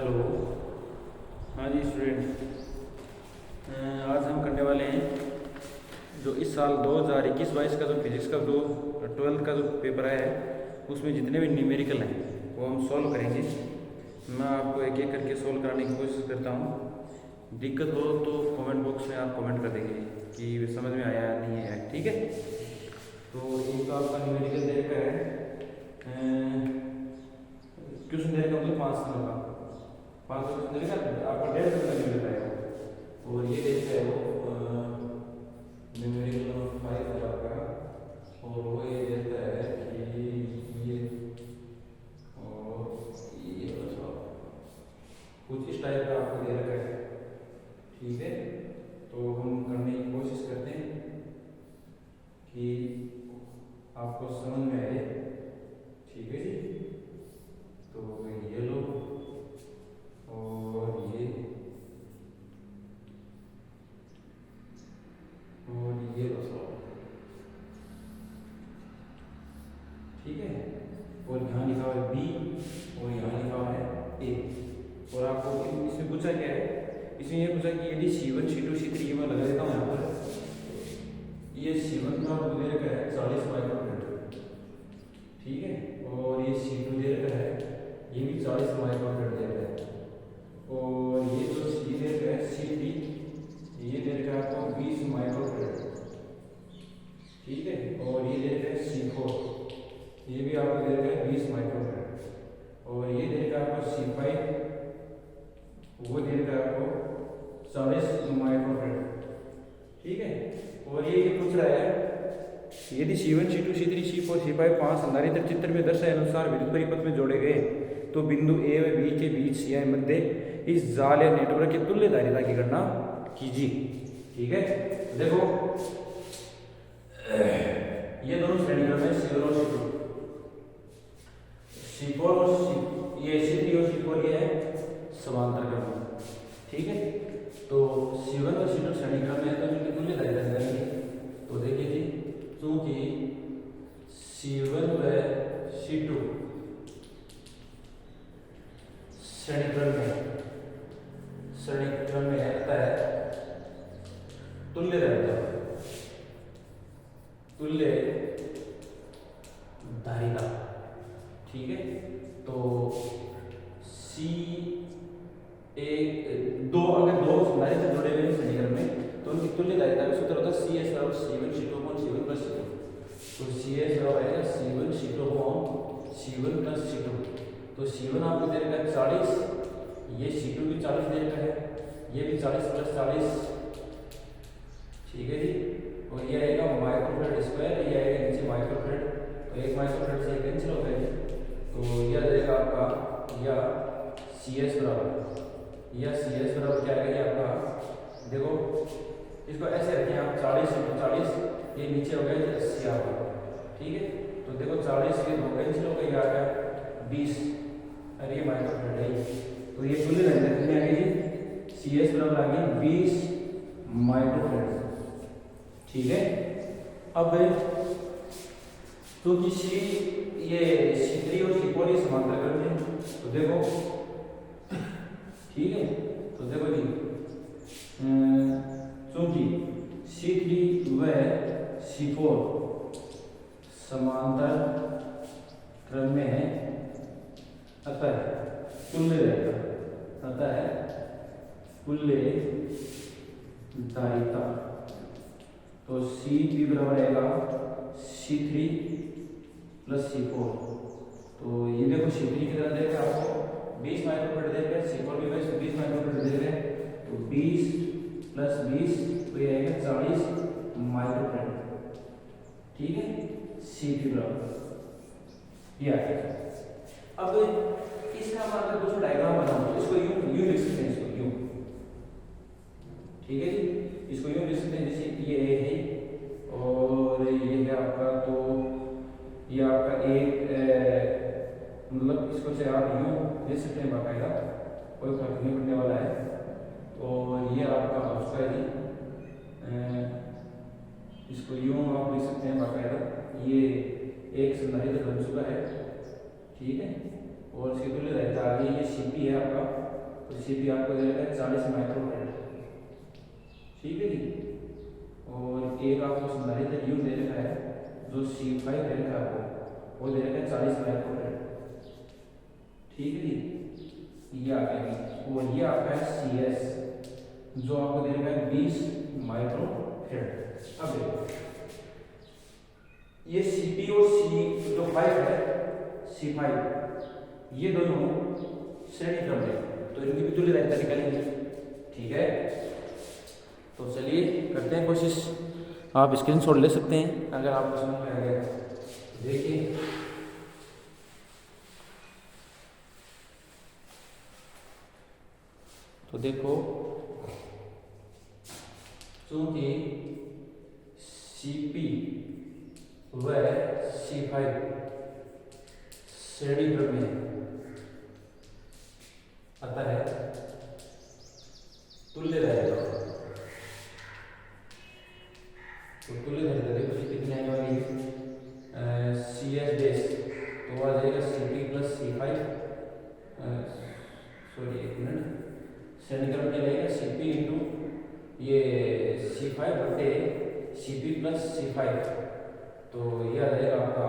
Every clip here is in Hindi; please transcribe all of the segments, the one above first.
हेलो। हाँ जी स्टूडेंट, आज हम करने वाले हैं जो इस साल 2021-22 का जो फिजिक्स का जो 12th का जो पेपर आया है उसमें जितने भी न्यूमेरिकल हैं वो हम सॉल्व करेंगे। मैं आपको एक एक करके सॉल्व कराने की कोशिश करता हूँ। दिक्कत हो तो कमेंट बॉक्स में आप कमेंट कर देंगे कि समझ में आया नहीं है, ठीक है। तो एक तो आपका न्यूमेरिकल दे रखा है, क्वेश्चन दे रखा मतलब 5 नंबर का, 5 क्वेश्चन दे रखा आपको 1.5 नंबर मिल रहा है। और ये देखते हैं वो न्यूमेरिकल नंबर 5 है आपका, और वो ये देता है कि ये और ये बताओ कुछ इस टाइप का आपको दे रखा है, ठीक है। तो हम करने की कोशिश करते हैं कि आपको समझ में आए, ठीक है जी। तो ये लो और ये लो, ठीक है। और यहाँ लिखा हुआ है बी और यहाँ लिखा हुआ है ए। और आपको इसमें पूछा क्या है, इसमें ये पूछा कि यदि C1 C2 C3 मैं लगा देता हूँ यहाँ पर, ये C1 का आपको दे रखा है 40 माइक्रोफैराड, ठीक है। और ये C2 दे रखा है, ये भी 40 माइक्रोफैराड दे रखा है। और ये जो C दे रखा है C3, ये दे रखा है आपको 20 माइक्रोफैराड, ठीक है। और ये दे रखा है C4, ये भी आपको दे रखा है 20 माइक्रोफैराड। और ये दे रखा है आपको C5, वो दे रखा है आपको 40 माइक्रोफैराड, ठीक है। और ये पूछ रहा है यदि C1 C2 C3 C4 C5 5 संधारित्र चित्र में दर्शाए अनुसार विद्युत परिपथ में जोड़े गए तो बिंदु ए व बी के बीच या मध्य इस जाल या नेटवर्क की तुल्य धारिता की गणना कीजिए, ठीक है। देखो ये दोनों श्रेणियों में C1 और C2, C4 और ये C3 और C4 ये है समांतर क्रम, ठीक है। तो C1 और C2 श्रेणी क्रम में तो इनकी तुल्य धारिता निकालेंगे। तो देखिए जी, चूंकि C1 व C2 श्रेणी क्रम में आता है तुल्य धारिता, ठीक है। तो C एक दो अगर दो संधारित्र जुड़े हुए हैं श्रेणी क्रम में तो उनकी तुल्य धारिता का सूत्र होता है CS बराबर C1 C2 upon C1 plus C2। तो CS बराबर आएगा C1 C2 upon C1 plus C2। तो C1 आपको दे रखा है 40, ये C2 भी 40 दे रखा है, ये भी 40 प्लस 40, ठीक है जी। और ये आएगा माइक्रोफैराड स्क्वायर, ये आएगा नीचे माइक्रोफैराड, तो एक माइक्रोफैराड से कैंसिल हो गया। तो यह जाएगा आपका या CS बराबर क्या आएगा ये आपका, देखो इसको ऐसे रखें आप 40 × 40, ये नीचे हो गया 80 आपका, ठीक है। तो देखो 40 ये 2 कैंसिल हो गया, आ गया 20, अरे ये माइक्रोफैराड है। तो ये तुल्य धारिता कितनी आ गई जी, CS बराबर आ गई 20 माइक्रोफैराड, ठीक है। अब क्योंकि ये C3 और C4 ये समांतर क्रम है, तो देखो ठीक है। तो देखो जी, चूंकि C3 व C4 समांतर क्रम में है अतः तुल्य धारिता, तो C3 बराबर आएगा C3 प्लस C4। तो ये देखो C3 की तरफ देख रहे हैं आपको 20 माइक्रोफैराड देख रहे हैं, C4 भी 20 माइक्रोफैराड देख रहे हैं, तो 20 प्लस 20 तो ये आएगा 40 माइक्रोफैराड, ठीक है। C3 बराबर ये आएगा। अब इसका मतलब कुछ डायग्राम बनाओ, तो इसको यूं लिख सकते हैं, इसको यूं, ठीक है जी। इसको यूं लिख सकते हैं जैसे ये A है और ये है आपका, तो ये आपका एक मतलब इसको से आप यूं लिख सकते हैं बाकायदा, कोई फर्क नहीं पड़ने वाला है। और ये आपका उसका ही इसको यूं आप लिख सकते हैं बाकायदा, ये एक संधारित्र बन चुका है, ठीक है। और इसकी तुल्य धारिता आ गई, ये Cp है आपका तो Cp आपको दे रखा है 40 माइक्रोफैराड, ठीक है जी। और एक आपको संधारित्र U दे रखा है जो C5 दे रखा है आपको, वो दे रखा है 40 माइक्रोफैराड, ठीक है जी। ये आ गया, और ये आपका है CS जो आपको दे रखा है 20 माइक्रोफैराड। अब देखो ये Cp और C जो 5 है C5, ये दोनों श्रेणी क्रम है, तो इनकी भी तुल्यता निकालेंगे, ठीक है। तो चलिए करते हैं कोशिश। आप स्क्रीनशॉट ले सकते हैं अगर आपको समझ में आ गया। देखिए तो देखो, चूंकि Cp व C5 श्रेणी क्रम में, अतः तुल्य रहेगा। तो तुल्य रहेगा, देखो ये कितनी आने वाली है CS बेस, तो आ जाएगा Cp प्लस C5, सॉरी एक मिनट, श्रेणी क्रम क्या रहेगा Cp इंटू ये C5 बटे Cp प्लस C5, तो ये आ जाएगा आपका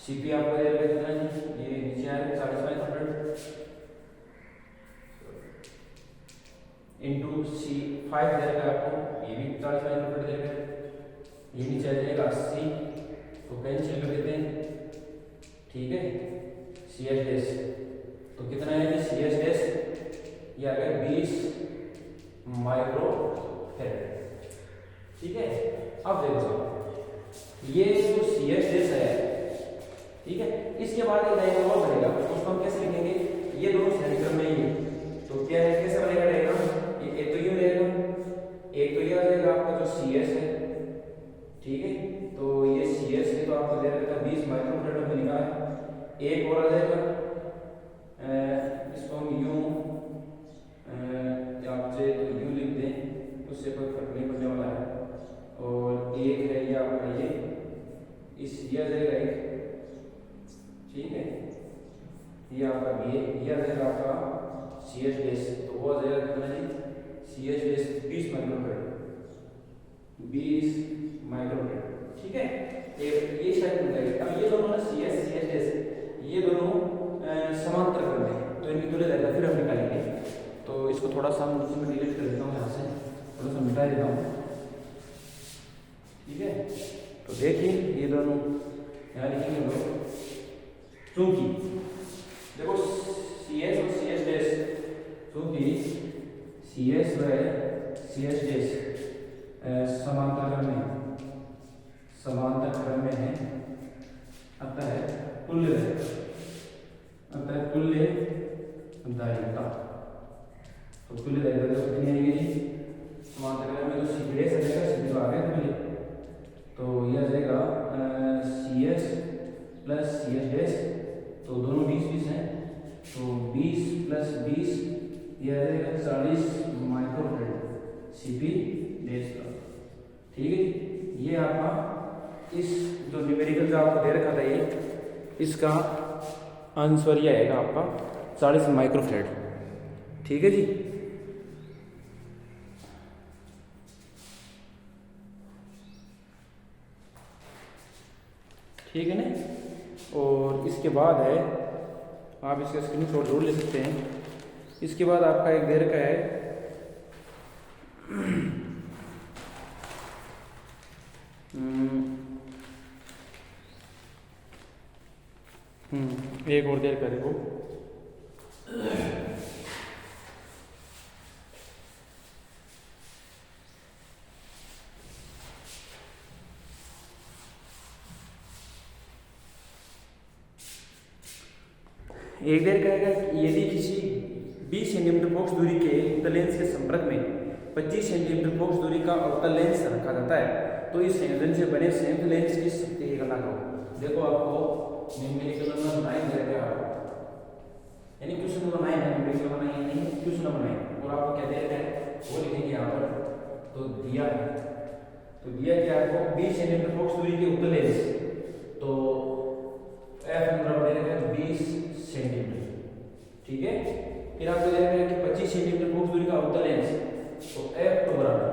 Cp आपको दे रखा कितना जी, ये नीचे आएगा 40 माइक्रोफैराड इंटू C5 दे रखा है आपको, ये भी 40 माइक्रोफैराड दे रखा है, ये नीचे आ जाएगा 80, तो कैंसिल कर देते हैं, ठीक है। CS डैश तो कितना है कि CS डैश ये आ गया 20 माइक्रोफैराड, ठीक है। अब देखो ये जो CS डैश है, ठीक है, इसके बाद एक डायग्राम और बनेगा, उसको हम कैसे लिखेंगे, ये दोनों श्रेणी क्रम में ही है, तो क्या है कैसे बनेगा डायग्राम, ये एक तो ये रहेगा, एक तो ये आ जाएगा आपका जो CS है, ठीक है, तो ये CS है तो आपको दे रखा है 20 माइक्रोफैराड में लिखा है, एक और आ जाएगा, इसको हम यूं आपसे तो यूं लिख दें, उससे कोई फर्क नहीं पड़ने वाला है, और एक है ये आपका इस ये आ जाएगा एक, ठीक है, ये आपका ये आ जाएगा आपका CS डैश, तो वो आ जाएगा कितना जी, CS डैश 20 माइक्रोफैराड, 20 माइक्रोफैराड, ठीक है। ये शायद मिल जाएगा। अब ये दोनों ना CS डैश ये दोनों समांतर क्रम में, तो इनकी तुल्यता फिर हम निकालेंगे, तो इसको थोड़ा सा हम इसमें डिलीट कर देता हूँ, यहाँ से थोड़ा सा मिटा देता हूँ, ठीक है। तो देखिए ये दोनों यहाँ लिखेंगे हम लोग, चूंकि देखो CS और CS डैश, चूंकि CS व CS डैश समांतर क्रम में है, अतः तुल्य दायिका, तो तुल्य दायिका कितनी आएगी जी, समांतर क्रम में तो Cp डैश आ जाएगा, Cp तो आ गया पहले, तो यह आ जाएगा CS प्लस CS डैश, तो दोनों 20 हैं, तो 20 प्लस 20 यह आ जाएगा 40 माइक्रोफैराड Cp डैश का, ठीक है। ये आपका इस जो न्यूमेरिकल जो आपको दे रखा था ये, इसका आंसर ये आएगा आपका 40 माइक्रोफैराड, ठीक है जी। ठीक है ना, और इसके बाद है, आप इसका स्क्रीनशॉट जरूर ले सकते हैं, इसके बाद आपका एक दे रखा है एक और देर का देखो, एक देर कहेगा यदि किसी 20 सेंटीमीटर फोकस दूरी के उत्तल लेंस के संपर्क में 25 सेंटीमीटर फोकस दूरी का अवतल लेंस रखा जाता है, तो इस संयोजन से बने संयुक्त लेंस की शक्ति की गणना करो। देखो आपको न्यूमेरिकल नंबर 9 दे रखा है, यानी क्वेश्चन नंबर 9 है, न्यूमेरिकल नंबर 9 नहीं है, क्वेश्चन नंबर 9, और आपको क्या दे रखा है वो लिखेंगे यहाँ पर, तो दिया कि आपको 20 सेंटीमीटर फोकस दूरी के उत्तल लेंस, तो F बराबर दे रखा है 20 सेंटीमीटर, ठीक है। फिर आपको दिया गया कि 25 सेंटीमीटर फोकस दूरी का अवतल लेंस, तो F2 बराबर,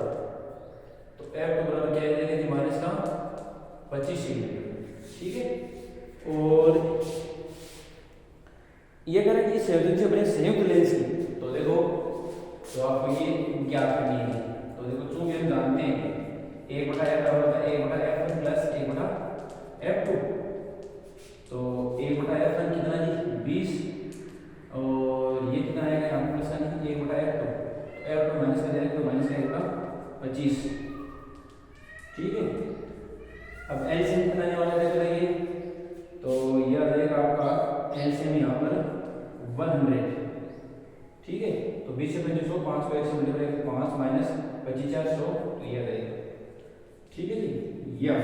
तो F2 बराबर क्या देगा कि माइनस का 25 सेंटीमीटर, ठीक है। और ये कह रहा है कि इस संयोजन से बने संयुक्त लेंस की, तो देखो तो आपको ये ज्ञात करनी है। तो देखो चूंकि हम जानते हैं 1/f बराबर होता है 1/f1 प्लस 1/f2, तो 1/f1 कितना जी 20, और ये कितना आएगा यहाँ प्लस का नहीं 1/f2, तो f2 माइनस का जाएगा तो माइनस का आएगा 25, ठीक है। अब एलसीएम कितना आने वाला है बताइए, तो यह आ जाएगा आपका एलसीएम यहाँ पर 100, ठीक है। तो 20 से 25 100, 5 को 1 से मल्टीप्लाई करके 5 माइनस 25 4 100, तो ये आ जाएगा, ठीक है जी। या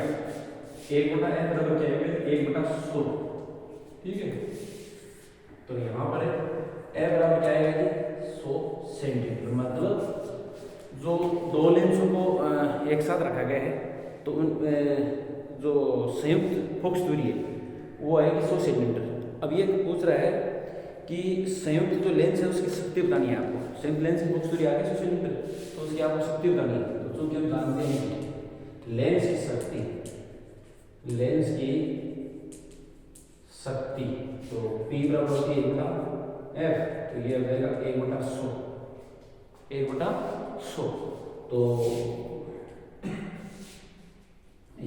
1/f बराबर क्या है 1/100, ठीक है। तो यहाँ पर f बराबर क्या आएगा जी 100 सेंटीमीटर, मतलब जो दो लेंसों को एक साथ रखा गया है तो उन जो संयुक्त फोकस दूरी है वो आएगी 100 सेंटीमीटर। अब ये पूछ रहा है कि संयुक्त जो लेंस है उसकी शक्ति बतानी है आपको, संयुक्त लेंस की फोकस दूरी आ गई 100 सेंटीमीटर, तो उसकी आपको शक्ति बतानी है। तो चूंकि हम जानते हैं लेंस की शक्ति, लेंस की शक्ति, तो P बराबर होती है 1/f, तो ये हो जाएगा 1/100, 1/100, तो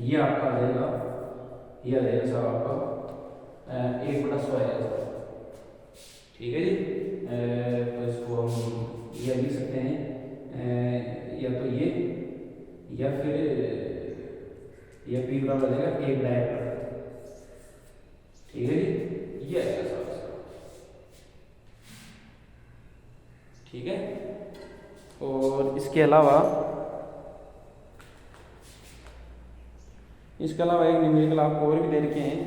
ये आपका आ जाएगा, ये आ जाएगा साहब आपका 1/100 आएगा, ठीक है जी। तो इसको हम ये लिख सकते हैं या तो ये या फिर ये P बराबर आ जाएगा 1/f, ठीक है जी, ये आएगा साहब, ठीक है। और इसके अलावा एक न्यूमेरिकल आपको और भी दे रखे हैं,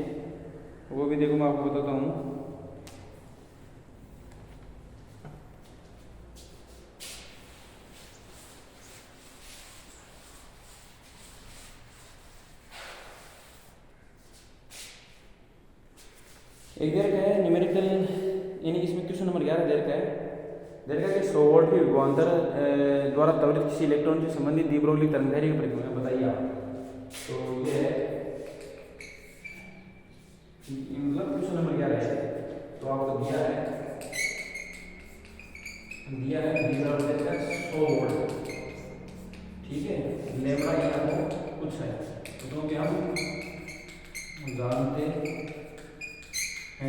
वो भी देखो मैं आपको बताता हूँ। एक देर का है न्यूमेरिकल, यानी इसमें क्वेश्चन नंबर 11 देर का है, देर का 100 वोल्ट की विभवांतर द्वारा त्वरित किसी इलेक्ट्रॉन से संबंधित दीप्रोली तरंगदैर्घ्य की परिक्रमा बताइए आप। तो ये मतलब क्वेश्चन नंबर 11 है, तो आपको दिया है V बराबर 100 वोल्ट, ठीक है। लेमड़ा ये आपको कुछ है, तो क्योंकि हम जानते हैं कि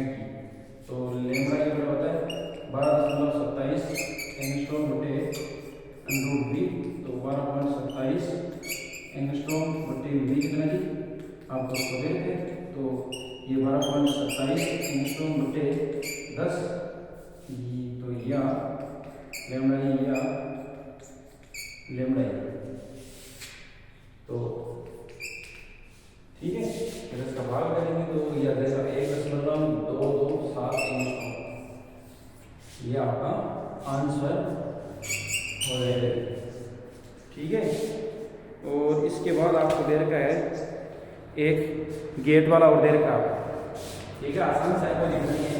तो लेमड़ा ये बड़ा होता है 12.27 एंगस्ट्रॉम बटे √v, तो 12.27 एंगस्ट्रॉम बटे v कितना जी आपको उसको दे देते, तो ये 12.27 एंगस्ट्रॉम बटे 10, तो या लेमड़ा तो ठीक है। फिर इसका भाग करेंगे तो यह जैसा 1.227 एंगस्ट्रॉम, ये आपका आंसर हो जाएगा, ठीक है। और इसके बाद आपको दे रखा है एक गेट वाला और दे रखा है, ठीक है, आसान सा कोई नहीं है,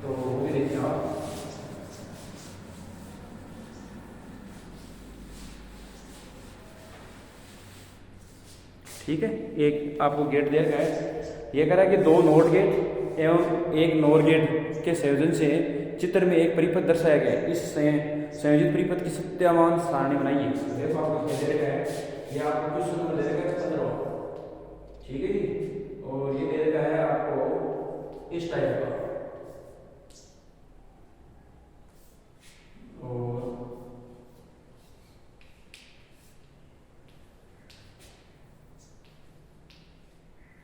तो वो भी देखिए आप। ठीक है, एक आपको गेट दे रखा है, ये कह रहा है कि 2 नोट गेट एवं एक नोर गेट के संयोजन से चित्र में एक परिपथ दर्शाया गया है, इस संयोजित परिपथ की सत्यामान सारणी बनाइए। देखो आपको क्या दे रखा है, ये आपको क्वेश्चन नंबर दे रखा है 15, ठीक है जी। और ये दे रखा है आपको इस टाइप का, और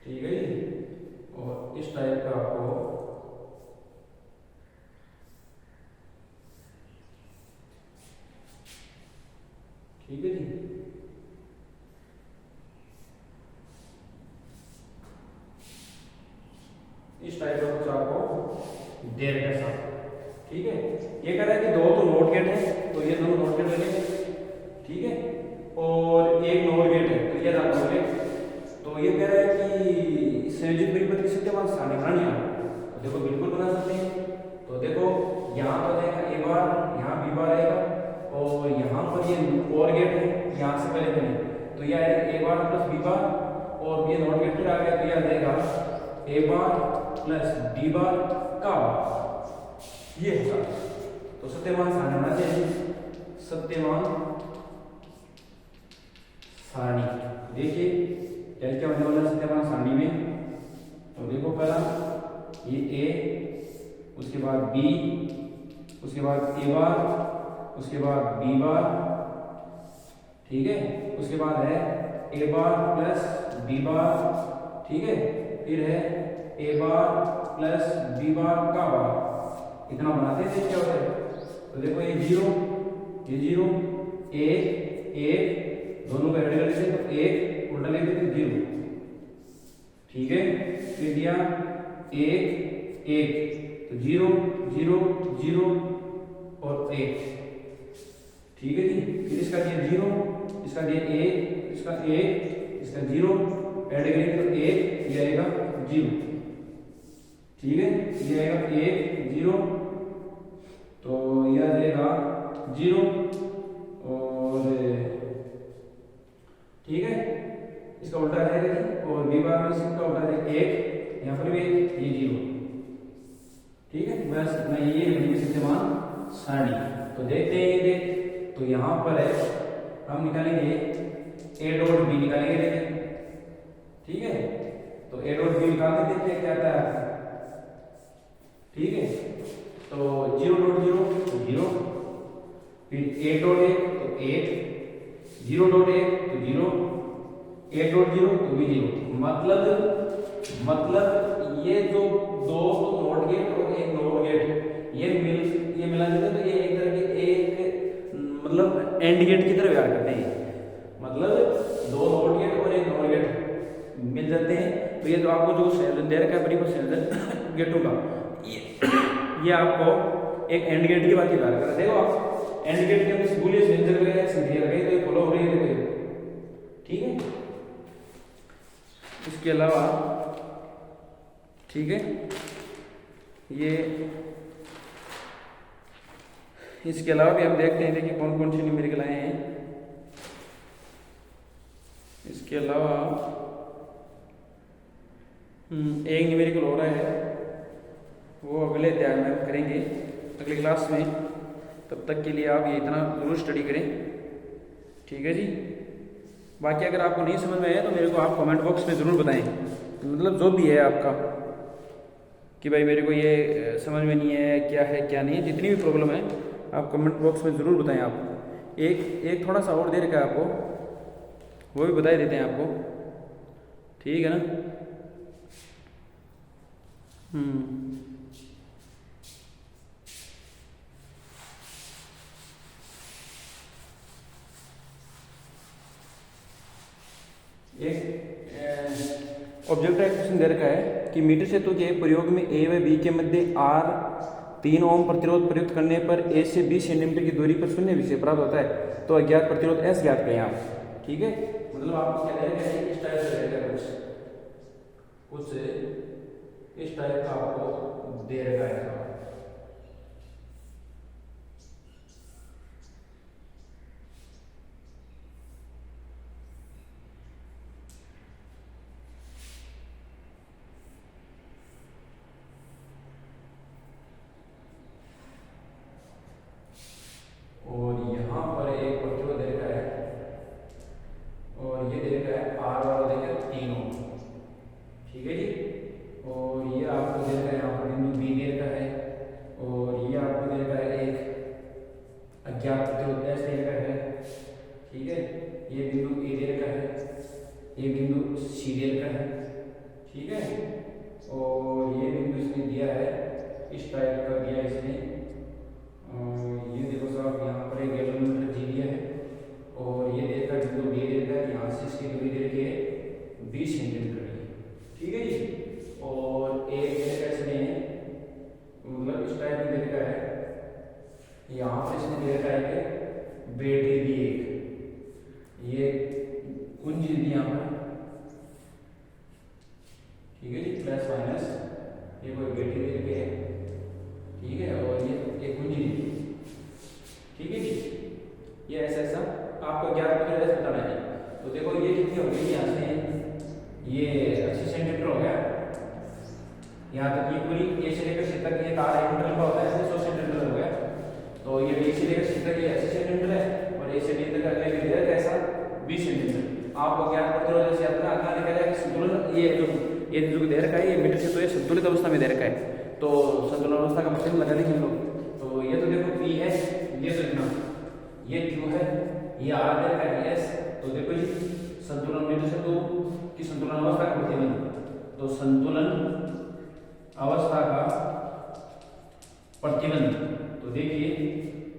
ठीक है जी, और इस टाइप का आपको ठीक है जी। इस टाइप का कुछ आपको दे रखा है साहब, ठीक है। ये कह रहा है कि 2 तो नोट गेट है, तो ये दोनों नोट गेट लगे, ठीक है, और एक नोर गेट है, तो ये रहा नोर गेट। तो ये कह रहा है कि संयोजित परिपथ की सत्यामान सारणी बनानी है, तो देखो बिल्कुल बना सकते हैं। तो देखो यहाँ पर जाएगा ए बार, यहाँ बी बार आएगा, और यहाँ पर ये और गेट है, यहाँ से पहले तो यह आएगा ए बार प्लस बी बार, और ये नॉट गेट आ गया तो यह आ जाएगा ए बार प्लस बी बार का बार, ये होगा। तो सत्यमान सारणी होना चाहिए, सत्यमान सारणी। देखिए क्या क्या होने वाला है सत्यमान सारणी में। तो देखो पहला ये ए, उसके बाद बी, उसके बाद ए बार, उसके बाद बी बार, ठीक है, उसके बाद है ए बार प्लस बी बार, ठीक है, फिर है ए बार प्लस बी बार का बार। इतना बनाते थे क्या होता है। तो देखो ये जीरो, ये जीरो, एक एक, दोनों को ऐड कर लेते तो एक, उल्टा लेते तो जीरो, ठीक है, फिर दिया एक एक, तो जीरो जीरो जीरो और एक, ठीक है जी। फिर इसका दिया जीरो, इसका दिया एक, इसका जीरो, ऐड करेंगे तो एक, ये आएगा जीरो, ठीक है, ये आएगा एक जीरो, तो यह आ जाएगा जीरो, और ठीक है, इसका उल्टा आ जाएगा जी, और बी बार में इसका उल्टा आ जाएगा एक, यहाँ पर भी एक, ये जीरो, ठीक है, बस इतना ये बनेगी सत्यमान सारणी। तो देखते हैं देख, तो यहाँ पर है हम निकालेंगे ए डॉट बी निकालेंगे, देखिए, ठीक है, तो ए डॉट बी निकाल के देखते हैं क्या आता है, ठीक है। तो जीरो डॉट जीरो तो जीरो, फिर ए डॉट एक तो एक, जीरो डॉट एक तो जीरो, ए डॉट जीरो तो भी जीरो। मतलब ये जो दो नॉट गेट और एक नॉट गेट ये मिला देते तो ये एक तरह के एक मतलब एंड गेट की तरह व्यवहार करते हैं, मतलब दो नॉट गेट और एक नॉट गेट मिल जाते हैं। तो ये तो आपको जो संयोजन दे रखा है बड़ी संयोजन गेटों का, ये आपको एक एंड गेट की बात ही बात कर रहे। देखो आप एंड गेट के अंदर बुलियन संयोजन लगाए, संख्या लगाई, तो ये फॉलो हो रही है, ठीक है। इसके अलावा ठीक है, ये इसके अलावा भी हम देखते हैं, देखिए कौन कौन सी न्यूमेरिकल आए हैं। इसके अलावा एक न्यूमेरिकल हो रहा है, वो अगले अध्याय में हम करेंगे, अगली क्लास में। तब तक के लिए आप ये इतना जरूर स्टडी करें, ठीक है जी। बाकी अगर आपको नहीं समझ में आया तो मेरे को आप कमेंट बॉक्स में ज़रूर बताएं, मतलब जो भी है आपका, कि भाई मेरे को ये समझ में नहीं है, क्या है क्या नहीं है, जितनी भी प्रॉब्लम है आप कमेंट बॉक्स में ज़रूर बताएं। आप एक थोड़ा सा और दे रखा है आपको, वो भी बता देते हैं आपको, ठीक है ना। एक ऑब्जेक्ट का क्वेश्चन दे रखा है कि मीटर सेतु के प्रयोग में ए व बी के मध्य आर 3 ओम प्रतिरोध प्रयुक्त करने पर ए से 20 सेंटीमीटर की दूरी पर शून्य विषय प्राप्त होता है, तो अज्ञात प्रतिरोध एस ज्ञात करें आप, ठीक है। मतलब आपको क्या दे रखा है, इस टाइप से रहेगा, कुछ इस टाइप का आपको दे रखा है। और यहाँ पर एक प्रतिरोध दे रखा है, और ये दे रखा है आर वाला देखिए 3 ओम, ठीक है जी। और ये आपको दे रखा है यहाँ पर बिंदु बी दे रखा है, ये ऐसा ऐसा आपको ज्ञात बताना है। तो देखो ये कितनी हो गई यहाँ से, ये 80 सेंटीमीटर हो गया यहाँ तक, ये पूरी ए से लेकर सी तक ये तार 1 मीटर का होता है, 100 सेंटीमीटर हो गया। तो ये बी से लेकर सी तक ये 80 सेंटीमीटर है और ए से डी तक अगले भी है कैसा 20 सेंटीमीटर। आपको ज्ञात प्रतिरोध से अपना अगला निकलेगा कि संतुलन ये जो दे रखा है ये मीटर से तो ये संतुलित अवस्था में दे रखा है। तो संतुलन अवस्था का मतलब लगा देंगे हम लोग। तो ये तो देखो पी है, ये तो इतना, ये क्यू है, ये आर दे रखा है एस। तो देखो जी संतुलन मीटर से तो की संतुलन अवस्था का प्रतिबंध, तो संतुलन अवस्था का प्रतिबंध, तो देखिए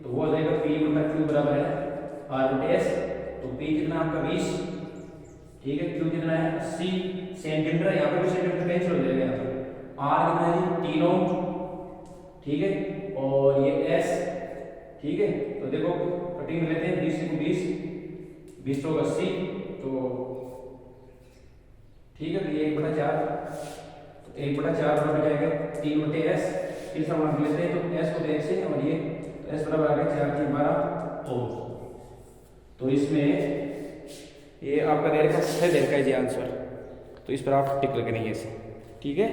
तो वो हो जाएगा पी बटा क्यू बराबर है आर बटे एस। तो पी कितना आपका 20, ठीक है, क्यू कितना है 80 सेंटीमीटर, यहाँ पर भी सेंटीमीटर कैंसिल हो जाएगा यहाँ पर। आर कितना है 3 ओम, ठीक है, और ये एस, ठीक है। तो देखो कटिंग लेते हैं 20 को 20, 20 तो 80, तो ठीक है, तो ये 1/4, तो 1/4 बराबर जाएगा 3 बटे एस। फिर समान लेते हैं तो एस को देख से और ये तो एस बराबर आ गया 4 की 12 ओम। तो इसमें ये आपका दे रखा है, दे रखा है जी आंसर। तो इस पर आप टिक लगे नहीं ऐसे, ठीक है।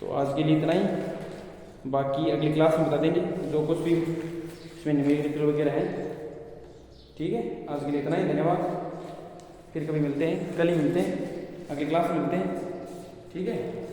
तो आज के लिए इतना ही, बाकी अगली क्लास में बता देंगे जो कुछ भी इसमें न्यूमेरिकल वगैरह है, ठीक है। आज के लिए इतना ही, धन्यवाद। फिर कभी मिलते हैं, कल ही मिलते हैं, अगली क्लास में मिलते हैं, ठीक है।